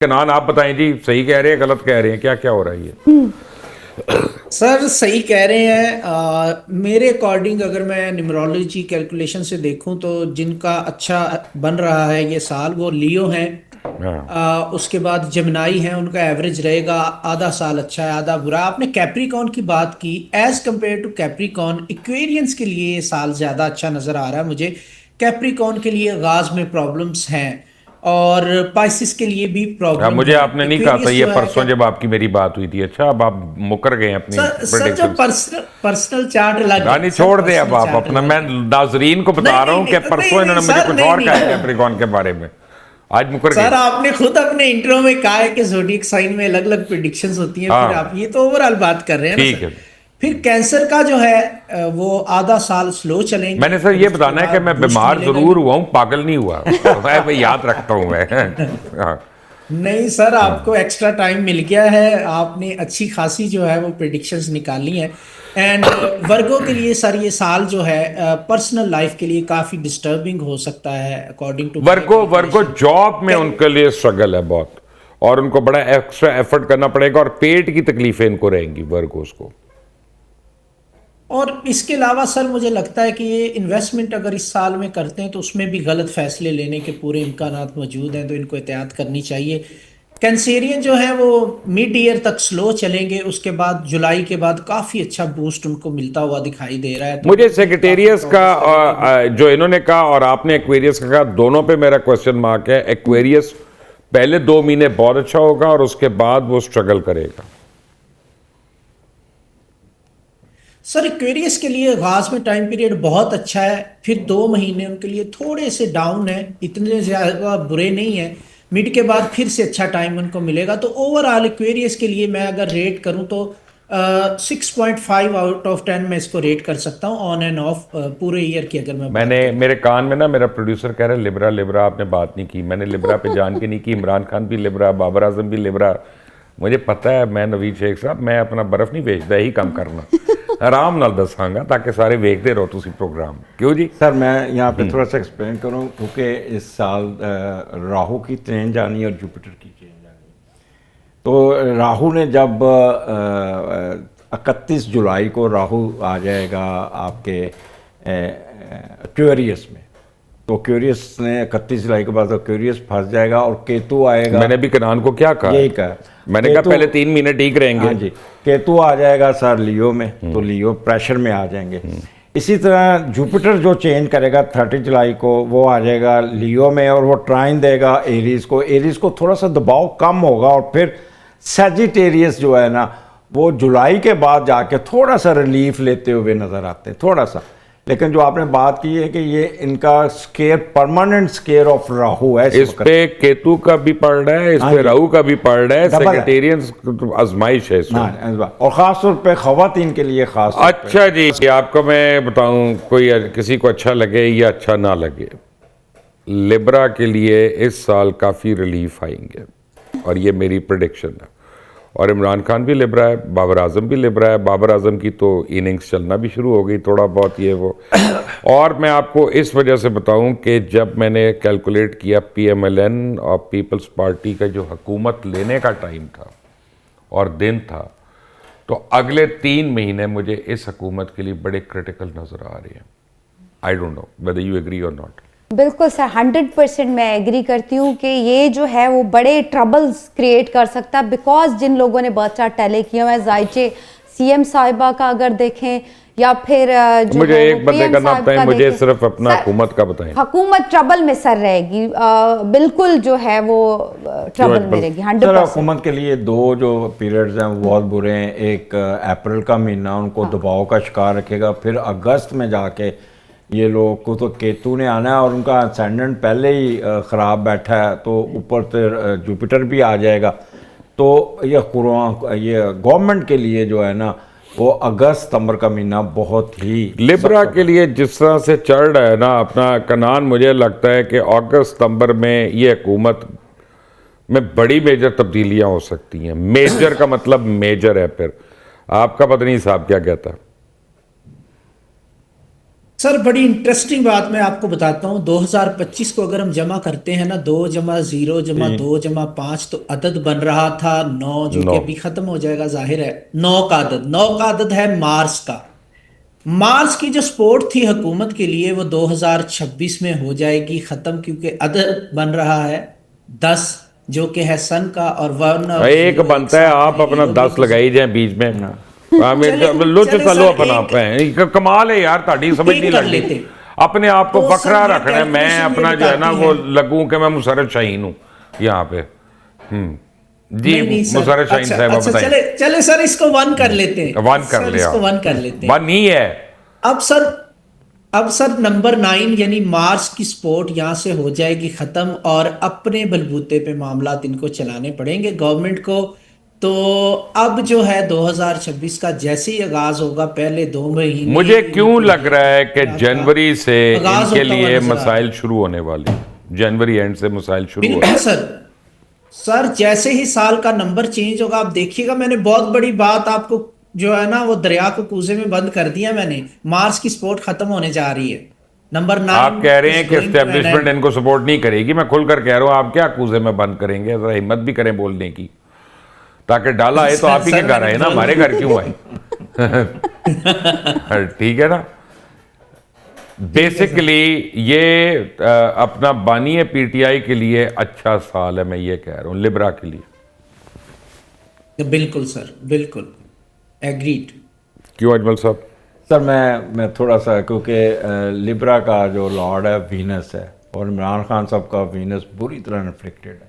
कनान आप बताएं जी, सही कह रहे हैं गलत कह रहे हैं, क्या क्या हो रहा है ये? सर सही कह रहे हैं। मेरे अकॉर्डिंग अगर मैं न्यूमरोलॉजी कैलकुलेशन से देखूं तो जिनका अच्छा बन रहा है ये साल वो लियो हैं। हाँ। उसके बाद जमनाई है, उनका एवरेज रहेगा आधा साल अच्छा है आधा बुरा। आपने कैप्रिकॉन की बात की, एज कंपेयर टू कैप्रिकॉन इक्वेरियंस के लिए ये साल ज्यादा अच्छा नजर आ रहा है मुझे। कैप्रिकॉन के लिए आगाज में प्रॉब्लम्स हैं और पाइसिस के लिए भी प्रॉब्लम मुझे है। आपने नहीं कहा था इक्वेरियस ये जो है परसों जब आपकी मेरी बात हुई थी। अच्छा, अब आप मुकर गए हैं अपनी सर जो प्रेडिक्शन से। पर्सनल पर्सनल चार्ट अलग है गानी सर, छोड़ दे अब पर्सनल आप चार्ट अपना, अलग मैं है। नाजरीन को बता नहीं रहा नहीं हूँ कि नहीं नहीं परसों नहीं इन्होंने मुझे सर, कुछ नहीं और कहा है नहीं कैप्रिकॉन के बारे में। आज मुकर गए। सर, आपने खुद अपने इंट्रो में कहा है कि ज़ोडिएक साइन में अलग अलग प्रिडिक्शंस होती हैं, फिर आप हाँ, ये तो ओवरऑल बात कर रहे हैं ना ठीक सर। है। फिर कैंसर का जो है वो आधा साल स्लो चलेंगे, मैंने सर फिर ये उसके बताना है कि बाद मैं बूस्ट बीमार मिलेगा जरूर इन्हें। हुआ हूँ, पागल नहीं हुआ। मैं भाई याद रखता हूँ मैं। हाँ। नहीं सर, आपको एक्स्ट्रा टाइम मिल गया है, आपने अच्छी खासी जो है वो प्रिडिक्शंस निकाली हैं। एंड वर्गो के लिए सर ये साल जो है पर्सनल लाइफ के लिए काफ़ी डिस्टर्बिंग हो सकता है according to my Virgo Virgo calculation. Job में उनके लिए स्ट्रगल है बहुत, और उनको बड़ा एक्स्ट्रा एफर्ट करना पड़ेगा, और पेट की तकलीफें इनको रहेंगी वर्गोस को। और इसके अलावा सर मुझे लगता है कि ये इन्वेस्टमेंट अगर इस साल में करते हैं तो उसमें भी गलत फैसले लेने के पूरे इम्कानात मौजूद हैं, तो इनको एहतियात करनी चाहिए। कैंसेरियन जो है वो मिड ईयर तक स्लो चलेंगे, उसके बाद जुलाई के बाद काफ़ी अच्छा बूस्ट उनको मिलता हुआ दिखाई दे रहा है, तो मुझे ये काफ़ी सेक्रेटेरियस का प्रोग्रेस करेंगे भी। जो इन्होंने कहा और आपने एक्वेरियस का कहा, दोनों पे मेरा क्वेश्चन मार्क है। एक्वेरियस पहले 2 महीने बहुत अच्छा होगा और उसके बाद वो स्ट्रगल करेगा। सर एक्वेरियस के लिए आगाज में टाइम पीरियड बहुत अच्छा है, फिर 2 महीने उनके लिए थोड़े से डाउन है, इतने ज्यादा बुरे नहीं है। मिड के बाद फिर से अच्छा टाइम उनको मिलेगा, तो ओवरऑल एक्वेरियस के लिए मैं अगर रेट करूं तो 6.5 आउट ऑफ 10 मैं इसको रेट कर सकता हूँ ऑन एंड ऑफ पूरे ईयर की अगर मैं मैंने बात करूँ मेरे तो। कान में ना मेरा प्रोड्यूसर कह रहा है लिब्रा लिब्रा, आपने बात नहीं की। मैंने लिब्रा पे जान के नहीं की। इमरान खान भी लिब्रा, बाबर आजम भी लिब्रा। मुझे पता है, मैं नवीद शेख साहब, मैं अपना बर्फ नहीं बेचता, यही काम करना। आराम नाल दसांगा ताकि सारे वेखते रहो तुसी प्रोग्राम। क्यों जी? सर मैं यहाँ पे थोड़ा सा एक्सप्लेन करूँ, क्योंकि इस साल राहु की चेंज आनी और जुपिटर की चेंज आनी। तो राहु ने जब 31 जुलाई को राहु आ जाएगा आपके एक्वेरियस में, तो एक्वेरियस ने 31 जुलाई के बाद एक्वेरियस फंस जाएगा और केतु आएगा। मैंने भी कनान को क्या कहा? यही कहा मैंने कहा केतु। पहले 3 महीने ठीक रहेंगे। हाँ जी, केतु आ जाएगा सर लियो में, तो लियो प्रेशर में आ जाएंगे। इसी तरह जुपिटर जो चेंज करेगा 30 जुलाई को, वो आ जाएगा लियो में और वो ट्राइन देगा एरीज को। एरीज को थोड़ा सा दबाव कम होगा और फिर सैजिटेरियस जो है ना, वो जुलाई के बाद जाके थोड़ा सा रिलीफ लेते हुए नजर आते हैं, थोड़ा सा। लेकिन जो आपने बात की है कि ये इनका square permanent square of Rahu है इस पे केतु का भी पड़ रहा है, इस हाँ पे जी। राहु का भी पड़ रहा है। डबल है। सेक्रेटेरियन आजमाइश है इसमें। हाँ, और ख़ास तौर पे ख़वातीन के लिए ख़ास तौर पे। अच्छा जी, आपको मैं बताऊं, कोई किसी को अच्छा लगे या अच्छा ना लगे, लिब्रा के लिए इस साल काफ़ी रिलीफ आएंगे, और ये मेरी प्रेडिक्शन है। और इमरान खान भी लिब्रा है, बाबर आजम भी लिब्रा है। बाबर आजम की तो इनिंग्स चलना भी शुरू हो गई थोड़ा बहुत, ये वो। और मैं आपको इस वजह से बताऊं कि जब मैंने कैलकुलेट किया PMLN और पीपल्स पार्टी का जो हुकूमत लेने का टाइम था और दिन था, तो अगले 3 महीने मुझे इस हुकूमत के लिए बड़े क्रिटिकल नज़र आ रहे हैं। I don't know whether you agree और नॉट। बिल्कुल सर, 100% मैं एग्री करती हूँ कि ये जो है वो बड़े ट्रबल्स क्रिएट कर सकता है, बिकॉज जिन लोगों ने बर्थ चार्ट टैली किया हुआ है, जायचे CM साहिबा का अगर देखें या फिर जो मुझे है एक बंदे PM का नाम साहब बताएं, का मुझे देखें। सिर्फ अपना सर, हुकूमत का बताएं। हुकूमत ट्रबल में सर रहेगी, बिल्कुल जो है वो ट्रबल में रहेगी सर 100%। हुकूमत के लिए दो जो पीरियड्स हैं वो बहुत बुरे हैं। एक अप्रैल का महीना उनको दबाव का शिकार रखेगा, फिर अगस्त में जाके ये लोग को तो केतु ने आना है और उनका असेंडेंट पहले ही ख़राब बैठा है, तो ऊपर से जुपिटर भी आ जाएगा। तो ये गवर्नमेंट के लिए जो है ना, वो अगस्त सितंबर का महीना बहुत ही लिब्रा के लिए जिस तरह से चल रहा है ना अपना कनान, मुझे लगता है कि अगस्त सितंबर में ये हुकूमत में बड़ी मेजर तब्दीलियां हो सकती हैं। मेजर का मतलब मेजर है। फिर आपका पता नहीं साहब क्या कहता है? सर बड़ी इंटरेस्टिंग बात मैं आपको बताता हूँ। 2025 को अगर हम जमा करते हैं ना, 2 + 0 + 2 + 5, तो अदद बन रहा था 9, जो कि 9। अभी खत्म हो जाएगा जाहिर है। 9 का अदद है मार्च का। मार्च की जो सपोर्ट थी हुकूमत के लिए वो 2026 में हो जाएगी खत्म, क्योंकि अदद बन रहा है 10, जो कि है सन का, और 1 और एक 0 एक बनता है, साथ आप हैं, अपना लियो 10 में। लगाई जाए बीच में। चले लो चले चलो सर, अपना एक कमाल है यार, ताड़ी समझ नहीं एक कर लगती। लेते। अपने आप को तो सर बखरा ये रखना है, मैं कैलकुलेशन ये अपना जो है ना बताती वो है। लगूं कि मैं मुशर्रफ शाहीन हूँ यहाँ पे। जी, नहीं नहीं सर, मुशर्रफ शाहीन अच्छा साहब अच्छा, बताएं। चले चले सर, इसको 1 कर लेते हैं वन कर सर, ले इसको आप। 1 कर लेते हैं। वन ही है। अब सर, नंबर 9 यानी मार्च की सपोर्ट यहाँ से हो जाएगी खत्म, और अपने बलबूते पे मामलात इनको चलाने पड़ेंगे गवर्नमेंट को। तो अब जो है 2026 का जैसे ही आगाज होगा, पहले 2 महीने मुझे क्यों इनके लग रहा है कि मुश्किलात का जनवरी से आगाज इनके होता हुआ लिए नजर आ रहा मसाइल है। शुरू होने वाले हैं। जनवरी एंड से मसाइल शुरू हो। बिल्कुल सर। सर जैसे ही साल का नंबर चेंज होगा, आप देखिएगा, मैंने बहुत बड़ी बात आपको जो है ना वो दरिया को कूजे में बंद कर दिया मैंने। मार्च की सपोर्ट खत्म होने जा रही है। नंबर आप 9 कह रहे इज हैं कि going to an establishment end. इनको सपोर्ट नहीं करेगी, मैं खुलकर कह रहा हूं, आप क्या कूजे में बंद करेंगे? जरा हिम्मत भी करें बोलने की, ताकि डाला आए तो सर आप ही के सर घर मैंने आए ना, बोल हमारे घर क्यों आए? ठीक है ना। बेसिकली ये अपना बानी पीटीआई के लिए अच्छा साल है, मैं ये कह रहा हूं, लिब्रा के लिए। बिल्कुल सर, बिल्कुल एग्रीड। क्यों अजमल साहब? सर मैं थोड़ा सा, क्योंकि लिब्रा का जो लॉर्ड है वीनस है, और इमरान खान साहब का वीनस बुरी तरह इन्फ्लिक्टेड है।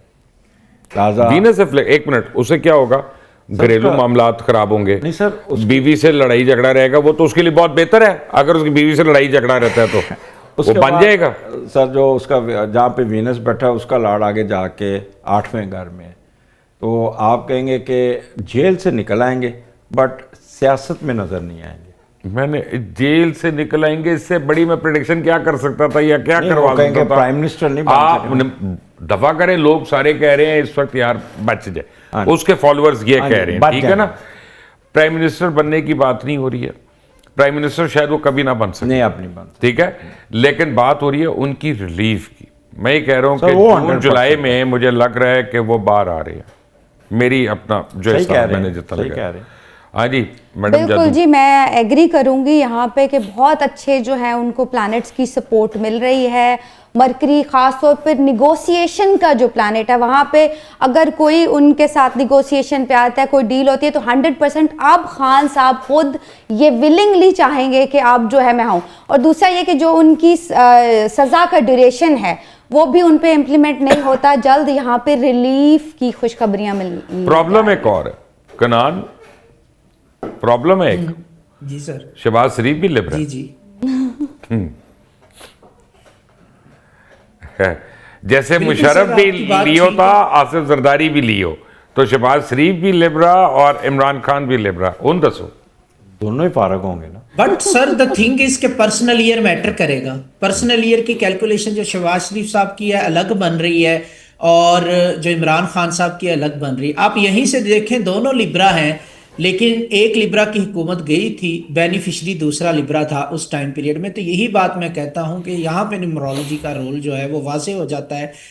लिहाजा वीनस से एक मिनट, उससे क्या होगा? घरेलू उसका- मामलात खराब होंगे। नहीं सर, बीवी से लड़ाई झगड़ा रहेगा, वो तो उसके लिए बहुत बेहतर है। अगर उसकी बीवी से लड़ाई झगड़ा रहता है तो वो उसके बन बाद, जाएगा। सर जो उसका जहाँ पे वीनस बैठा है उसका लाड़ आगे जाके 8वें घर में है। तो आप कहेंगे कि जेल से निकल आएंगे, बट सियासत में नज़र नहीं आएंगे। मैंने जेल से निकल आएंगे, इससे बड़ी मैं प्रेडिक्शन क्या कर सकता था या क्या नहीं, करवा वो कहेंगे सकता था? प्राइम मिनिस्टर नहीं बन आप सके। दफा करें, लोग सारे कह रहे हैं इस वक्त यार बच जाए, हाँ। उसके फॉलोअर्स ये हाँ कह जी, रहे हैं, बच ठीक है ना। जाएंगे। प्राइम मिनिस्टर बनने की बात नहीं हो रही है, प्राइम मिनिस्टर शायद वो कभी ना बन सके, नहीं, आप नहीं बन सकते। ठीक है, लेकिन बात हो रही है उनकी रिलीफ की। मैं ये कह रहा हूं सर, कि वो जून 100% जुलाई में मुझे लग रहा है कि वो बाहर आ रहे हैं। मेरी अपना जो सही हिसाब कह रहे मैंने हैं, जितना सही लगा। कह रहे हैं। हाँ जी मैडम बिल्कुल जादू। जी, मैं एग्री करूंगी यहाँ पे कि बहुत अच्छे जो है उनको प्लैनेट्स की सपोर्ट मिल रही है। मरकरी ख़ास तौर पर निगोशिएशन का जो प्लैनेट है, वहाँ पे अगर कोई उनके साथ निगोशिएशन पे आता है, कोई डील होती है, तो 100% अब खान साहब खुद ये विलिंगली चाहेंगे कि आप जो है मैं आऊँ। और दूसरा ये कि जो उनकी सज़ा का ड्यूरेशन है वो भी उन पे इम्प्लीमेंट नहीं होता। जल्द यहाँ पे रिलीफ की खुशखबरियाँ मिल। प्रॉब्लम एक और है कनान, प्रॉब्लम है एक, जी सर। शहबाज शरीफ भी लिबरल जी जी। है, जैसे बिल्कुल मुशर्रफ सर, भी आपकी बात लियो ठीक था, है। आसिफ जरदारी भी लियो, तो शहबाज शरीफ भी लिबरा और इमरान खान भी लिबरा। उन दसो दोनों ही फारग होंगे ना। But sir the thing is के पर्सनल ईयर मैटर करेगा। पर्सनल ईयर की कैलकुलेशन जो शहबाज शरीफ साहब की है अलग बन रही है, और जो इमरान खान साहब की अलग बन रही है। आप यहीं से देखें, दोनों लिब्रा हैं, लेकिन एक लिब्रा की हुकूमत गई थी, बेनिफिशरी दूसरा लिब्रा था उस टाइम पीरियड में। तो यही बात मैं कहता हूं कि यहाँ पे न्यूमरोलॉजी का रोल जो है वो वाजे हो जाता है